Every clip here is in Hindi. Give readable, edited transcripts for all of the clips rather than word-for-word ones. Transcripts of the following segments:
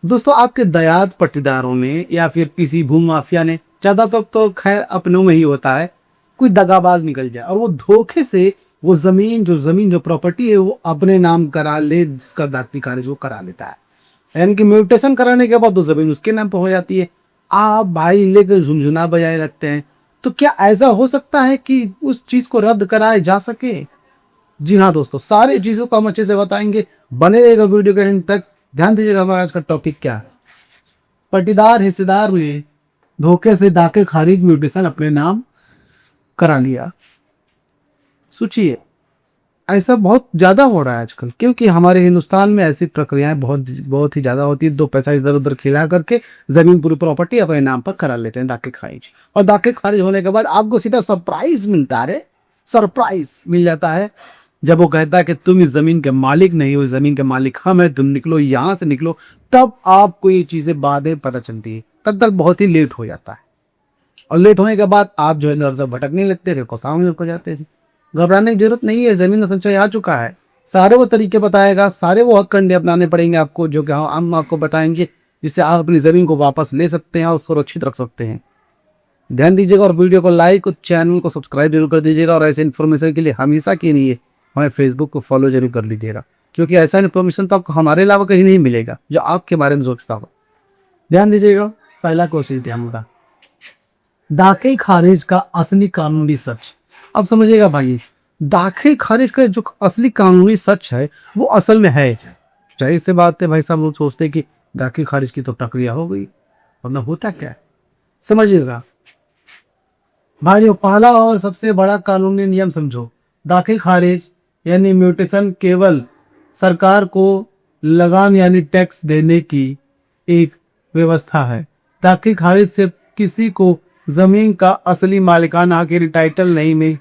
दोस्तों आपके दायाद पट्टीदारों ने या फिर किसी भूमाफिया ने, ज़्यादातर तो खैर अपनों में ही होता है, कोई दगाबाज निकल जाए और वो धोखे से वो ज़मीन जो प्रॉपर्टी है वो अपने नाम करा ले, जिसका दाखिली खारिज वो करा लेता है। यानी कि म्यूटेशन कराने के बाद वो ज़मीन उसके नाम पर हो जाती है। आप भाई लेकर झुनझुना बजाए रखते हैं, तो क्या ऐसा हो सकता है कि उस चीज़ को रद्द कराया जा सके? जी हाँ दोस्तों, सारी चीज़ों को हम अच्छे से बताएंगे, बने रहेगा वीडियो के एंड तक। ध्यान दीजिएगा हमारा आज का टॉपिक क्या है। पट्टीदार हिस्सेदार हुए, धोखे से दाखिल खारिज म्यूटेशन अपने नाम करा लिया। सोचिए, ऐसा बहुत ज़्यादा हो रहा है आजकल, क्योंकि हमारे हिंदुस्तान में ऐसी प्रक्रियाएं बहुत बहुत ही ज़्यादा होती है। दो पैसा इधर उधर खिला करके ज़मीन पूरी प्रॉपर्टी अपने नाम पर करा लेते हैं दाखिल खारिज, और दाखिल खारिज होने के बाद आपको सीधा सरप्राइज मिलता है, सरप्राइज मिल जाता है जब वो कहता है कि तुम इस ज़मीन के मालिक नहीं हो, इस ज़मीन के मालिक हम हैं, तुम निकलो यहाँ से निकलो। तब आपको ये चीज़ें बातें पता चलती है, तब तक बहुत ही लेट हो जाता है। और लेट होने के बाद आप जो है इधर उधर भटकने लगते थे, कोसाओं में हो जाते थे। घबराने की जरूरत नहीं है, ज़मीन का संचय आ चुका है। सारे वो तरीके बताएगा, सारे वो हथकंडे अपनाने पड़ेंगे आपको, जो कि हम आपको बताएंगे, जिससे आप अपनी ज़मीन को वापस ले सकते हैं और सुरक्षित रख सकते हैं। ध्यान दीजिएगा और वीडियो को लाइक और चैनल को सब्सक्राइब जरूर कर दीजिएगा। और ऐसे इन्फॉर्मेशन के लिए हमेशा के लिए हमें फेसबुक को फॉलो जरूर कर लीजिएगा, क्योंकि ऐसा इन्फॉर्मेशन तो आपको हमारे अलावा कहीं नहीं मिलेगा जो आपके बारे में सोचता हो। ध्यान दीजिएगा, पहला क्वेश्चन ध्यान होगा, दाखिल खारिज का असली कानूनी सच। अब समझिएगा भाई, दाखिल खारिज का जो असली कानूनी सच है वो असल में है। जाहिर सी बात है भाई साहब, लोग सोचते हैं कि दाखिल खारिज की तो प्रक्रिया हो गई, वरना होता क्या है। समझिएगा भाई, जो पहला और सबसे बड़ा कानूनी नियम समझो, दाखिल खारिज यानी म्यूटेशन केवल सरकार को लगान यानी टैक्स देने की एक व्यवस्था है। दाखिल खारिज से किसी को जमीन का असली मालिकाना के टाइटल नहीं मिल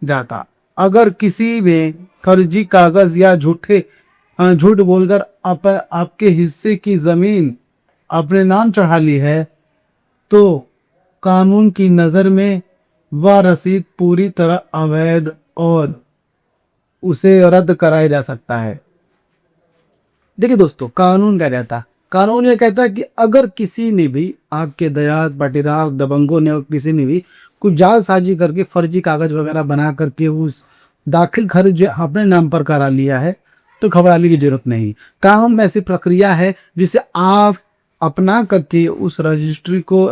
जाता। अगर किसी ने फर्जी कागज या झूठ बोलकर आपके हिस्से की जमीन अपने नाम चढ़ा ली है, तो कानून की नज़र में वह रसीद पूरी तरह अवैध और उसे रद्द कराया जा सकता है। देखिए दोस्तों, कानून क्या कहता है? कानून ये कहता है कि अगर किसी ने भी, आपके दयाद पट्टीदार दबंगों ने, किसी ने भी कुछ जालसाजी करके फर्जी कागज वगैरह बना करके उस दाखिल खारिज अपने नाम पर करा लिया है, तो घबराने की जरूरत नहीं। कानून में ऐसी प्रक्रिया है जिसे आप अपना करके उस रजिस्ट्री को,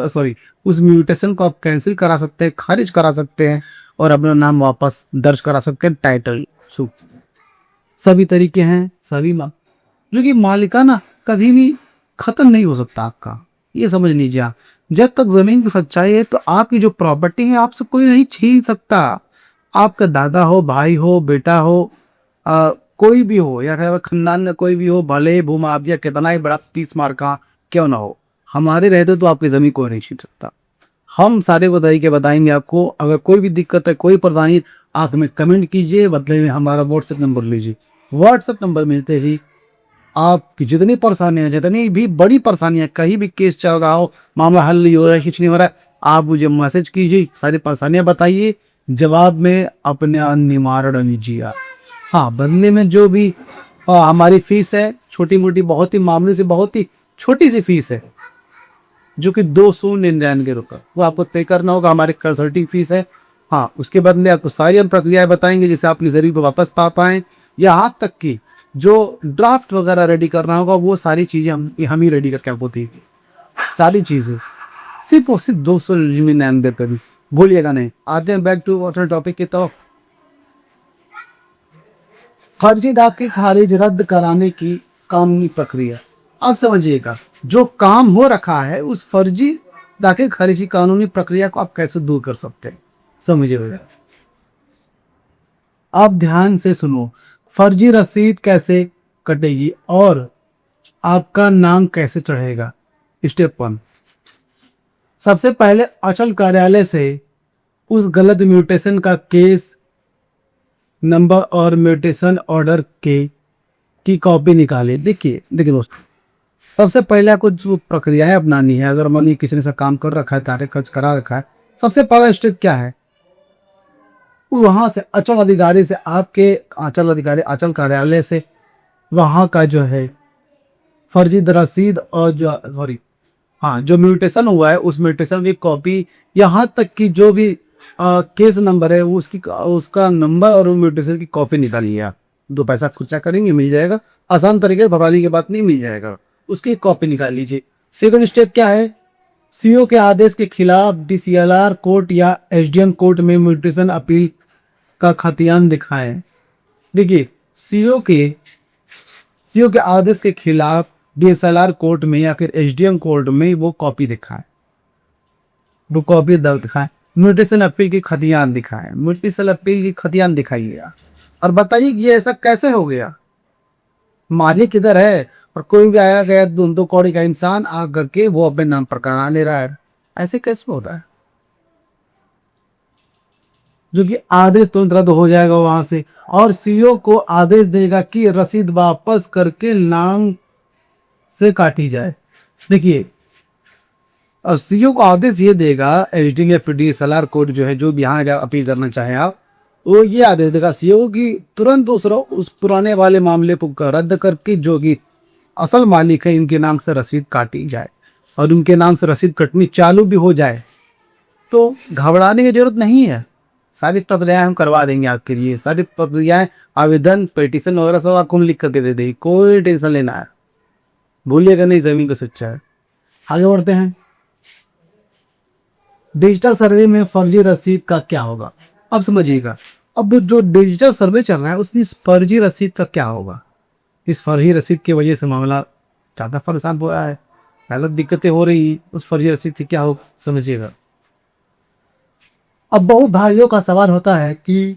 उस म्यूटेशन को आप कैंसिल करा सकते हैं, खारिज करा सकते हैं और अपना नाम वापस दर्ज करा सकते हैं, टाइटल सूट। सभी तरीके हैं, सभी जो कि मालिकाना कभी भी खत्म नहीं हो सकता आपका, ये समझ लीजिए आप। जब तक जमीन की सच्चाई है तो आपकी जो प्रॉपर्टी है आपसे कोई नहीं छीन सकता। आपका दादा हो, भाई हो, बेटा हो, कोई भी हो, या फिर खानदान में कोई भी हो, भले भूमाफिया कितना ही बड़ा 30 मार का क्यों ना हो, हमारे रहते तो आपकी जमीन कोई नहीं छीन सकता। हम सारे वो तरीके बताएंगे आपको। अगर कोई भी दिक्कत है, कोई परेशानी, आप हमें कमेंट कीजिए, बदले में हमारा व्हाट्सएप नंबर लीजिए। व्हाट्सएप नंबर मिलते ही आपकी जितनी परेशानियां, जितनी भी बड़ी परेशानियां, कहीं भी केस चल रहा हो, मामला हल नहीं हो रहा है, कुछ नहीं हो रहा है, आप मुझे मैसेज कीजिए, सारी परेशानियां बताइए, जवाब में अपने निवारण लीजिए। हाँ, बदले में जो भी हमारी फीस है, छोटी मोटी, बहुत ही मामले से बहुत ही छोटी सी फीस है, जो कि 299 रुपये, वो आपको तय करना होगा। हमारी कंसल्टिंग फीस है। हाँ, उसके बदले आपको सारी हम प्रक्रियाएं बताएंगे जिससे आप अपनी जमीन को वापस पा पाएँ। यहाँ तक कि जो ड्राफ्ट वगैरह रेडी करना होगा, वो सारी चीज़ें हम ही रेडी करके आपको देंगे। सारी चीज़ें सिर्फ और सिर्फ 299 भूलिएगा नहीं। आते हैं बैक टू वाटर टॉपिक की। तो फर्जी दाखिल खारिज रद्द कराने की कानूनी प्रक्रिया, अब समझिएगा, जो काम हो रखा है उस फर्जी दाखिल खारिज की कानूनी प्रक्रिया को आप कैसे दूर कर सकते हैं, समझिएगा। आप ध्यान से सुनो, फर्जी रसीद कैसे कटेगी और आपका नाम कैसे चढ़ेगा। स्टेप 1, सबसे पहले अचल कार्यालय से उस गलत म्यूटेशन का केस नंबर और म्यूटेशन ऑर्डर की कॉपी निकाले। देखिए दोस्तों, सबसे पहले आपको जो प्रक्रियाएं अपनानी है, अगर मान लीजिए किसी ने सब काम कर रखा है, तारीख खर्च करा रखा है, सबसे पहला स्टेप क्या है, वहां से अचल अधिकारी से, आपके अचल कार्यालय से वहां का जो है फर्जी रसीद और जो सॉरी हाँ जो म्यूटेशन हुआ है उस म्यूटेशन की कॉपी, यहाँ तक कि जो भी केस नंबर है वो उसका नंबर और म्यूटेशन की कॉपी निकालिए आप। 2 पैसा खर्चा करेंगे मिल जाएगा, आसान तरीके से भरवाने की बात नहीं, मिल जाएगा, उसकी कॉपी निकाल लीजिए। सेकंड स्टेप क्या है, सीओ के आदेश के खिलाफ डीसीएलआर कोर्ट या एसडीएम कोर्ट में म्यूटेशन अपील का खतियान दिखाएं। देखिए सीओ के आदेश के खिलाफ डीएसएलआर कोर्ट में या फिर एसडीएम कोर्ट में वो कॉपी दिखाएं, वो कॉपी दर्ज दिखाएं, म्यूटेशन अपील की खतियान दिखाएं, म्यूटेशन अपील की खतियान दिखाइएगा और बताइए कि ये ऐसा कैसे हो गया, मालिक किधर है और कोई भी आया गया 2 कौड़ी का इंसान आ करके वो अपने नाम पर करा ले रहा है, ऐसे कैसे होता है। जो कि आदेश तुरंत रद्द हो जाएगा वहां से और सीओ को आदेश देगा कि रसीद वापस करके नाम से काटी जाए। देखिए और सीओ को आदेश ये देगा, एसडी या डीएसएलआर कोर्ट जो है, जो भी यहाँ अपील करना चाहे आप, वो ये आदेश देगा सीओ की तुरंत उस पुराने वाले मामले को रद्द करके जो कि असल मालिक है इनके नाम से रसीद काटी जाए और उनके नाम से रसीद कटनी चालू भी हो जाए। तो घबराने की जरूरत नहीं है, सारी प्रक्रियाएं हम करवा देंगे आपके लिए, सारी प्रक्रियाएं आवेदन पिटीशन वगैरह सब आपको लिख करके दे देंगे, कोई टेंशन लेना है, भूलिएगा नहीं, जमीन का सच्चा है। आगे बढ़ते हैं, डिजिटल सर्वे में फर्जी रसीद का क्या होगा। अब समझिएगा, अब जो डिजिटल सर्वे चल रहा है उसमें फर्जी रसीद का क्या होगा। इस फर्जी रसीद की वजह से मामला ज़्यादा परेशान हो रहा है, गलत दिक्कतें हो रही, उस फर्जी रसीद से क्या हो समझिएगा। अब बहुत भाइयों का सवाल होता है कि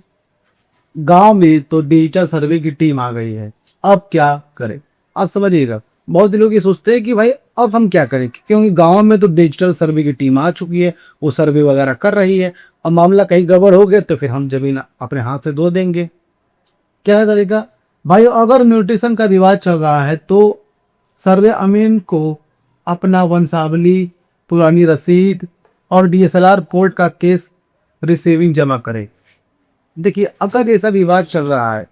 गांव में तो डिजिटल सर्वे की टीम आ गई है, अब क्या करें। आप समझिएगा, बहुत लोग ये सोचते हैं कि भाई अब हम क्या करें, क्योंकि गांव में तो डिजिटल सर्वे की टीम आ चुकी है, वो सर्वे वगैरह कर रही है, अब मामला कहीं गड़बड़ हो गया तो फिर हम जमीन अपने हाथ से धो देंगे। क्या है तरीका भाई, अगर म्यूटेशन का विवाद चल रहा है तो सर्वे अमीन को अपना वंशावली, पुरानी रसीद और डीएसएलआर कोर्ट का केस रिसीविंग जमा करे। देखिए अगर ऐसा विवाद चल रहा है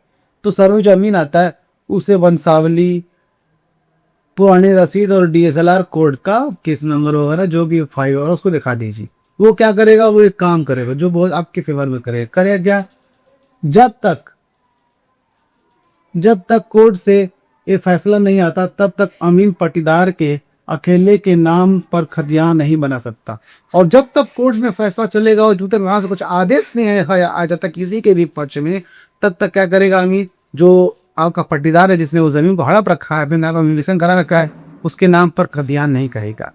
तो सर्वे जो अमीन आता है उसे वंशावली, पुरानी रसीद और डीएसएलआर कोड का केस नंबर वगैरह जो भी फाइल होगा उसको दिखा दीजिए। वो क्या करेगा, वो एक काम करेगा जो बहुत आपके फेवर में करेगा क्या, जब तक कोर्ट से ये फैसला नहीं आता तब तक अमीन पट्टीदार के अकेले के नाम पर खतियान नहीं बना सकता, और जब तक कोर्ट में फैसला चलेगा और जब तक वहां से कुछ आदेश नहीं आ जाता किसी के भी पक्ष में, तब तक क्या करेगा अमीन, जो आपका पट्टीदार है जिसने वो जमीन को हड़प रखा है, अपने नाम पर म्यूटेशन करा रखा है, उसके नाम पर खतियान नहीं कहेगा,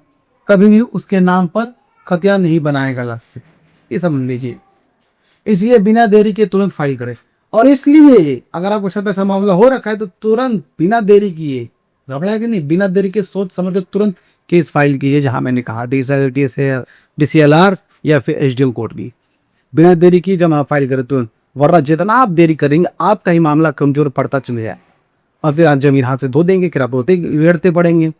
कभी भी उसके नाम पर खतियान नहीं बनाएगा लास्ट से, ये समझ लीजिए। इसलिए बिना देरी के तुरंत फाइल करें, और इसलिए अगर आपको साथ ऐसा मामला हो रखा है तो तुरंत बिना देरी किए, घबराए कि नहीं, बिना देरी के सोच समझ के तुरंत केस फाइल कीजिए। जहां मैंने कहा डीसीएलआर या फिर एसडीएम कोर्ट भी बिना देरी की जब आप फाइल करें तुरंत, वरना जितना आप देरी करेंगे आपका ही मामला कमजोर पड़ता चले जाए और फिर आप जमीन हाथ से धो देंगे, फिर आप रोते लड़ते पड़ेंगे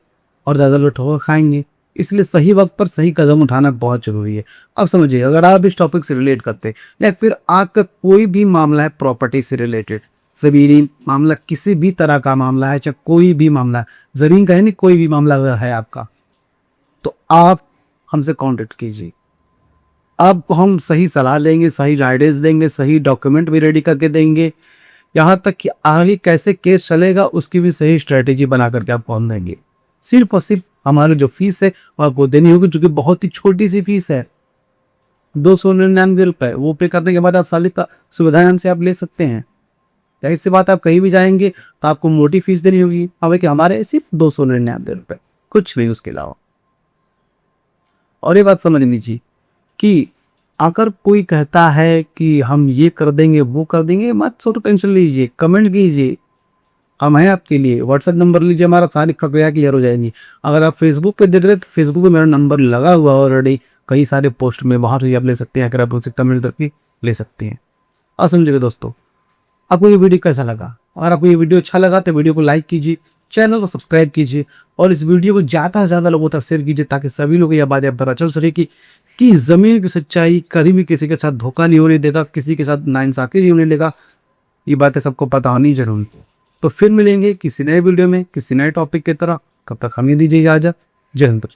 और ज़्यादा लुट होकर खाएंगे। इसलिए सही वक्त पर सही कदम उठाना बहुत जरूरी है। अब समझिए, अगर आप इस टॉपिक से रिलेट करते हैं या फिर आपका कोई भी मामला है प्रॉपर्टी से रिलेटेड, ज़मीनी मामला, किसी भी तरह का मामला है, चाहे कोई भी मामला है, ज़मीन का है नहीं, कोई भी मामला है आपका, तो आप हमसे कॉन्टेक्ट कीजिए। अब हम सही सलाह देंगे, सही गाइडेंस देंगे, सही डॉक्यूमेंट भी रेडी करके देंगे, यहाँ तक कि आगे कैसे केस चलेगा उसकी भी सही स्ट्रेटेजी बना करके आप पहुँच देंगे। सिर्फ और सिर्फ हमारी जो फीस है वो आपको देनी होगी, जो कि बहुत ही छोटी सी फीस है, 299 रुपये। वो पे करने के बाद आप सारी सुविधाएं हमसे आप ले सकते हैं। जाहिर सी बात, आप कहीं भी जाएंगे तो आपको मोटी फीस देनी होगी, हालांकि हमारे सिर्फ 299 रुपये, कुछ नहीं उसके अलावा। और ये बात समझ लीजिए कि अगर कोई कहता है कि हम ये कर देंगे वो कर देंगे, मत सोचो, टेंशन लीजिए, कमेंट कीजिए, हम हैं आपके लिए। व्हाट्सएप नंबर लीजिए, हमारा सारी प्रक्रिया क्लियर हो जाएगी। अगर आप फेसबुक पे देख रहे हैं तो फेसबुक पे मेरा नंबर लगा हुआ है ऑलरेडी, कई सारे पोस्ट में, वहाँ से आप ले सकते हैं, अगर आप उनसे कमेंट करके ले सकते हैं। और समझिए दोस्तों, आपको ये वीडियो कैसा लगा? अगर आपको ये वीडियो अच्छा लगा तो वीडियो को लाइक कीजिए, चैनल को सब्सक्राइब कीजिए और इस वीडियो को ज़्यादा से ज़्यादा लोगों तक शेयर कीजिए, ताकि सभी लोग यह बात पता चल सके कि ज़मीन की सच्चाई कभी भी किसी के साथ धोखा नहीं होने देगा, किसी के साथ नाइंसाफ़ी नहीं होने देगा। ये बातें सबको पता होनी जरूरी है। तो फिर मिलेंगे किसी नए वीडियो में किसी नए टॉपिक की तरह। तब तक हमें दीजिए इजाजत। जय हिंद।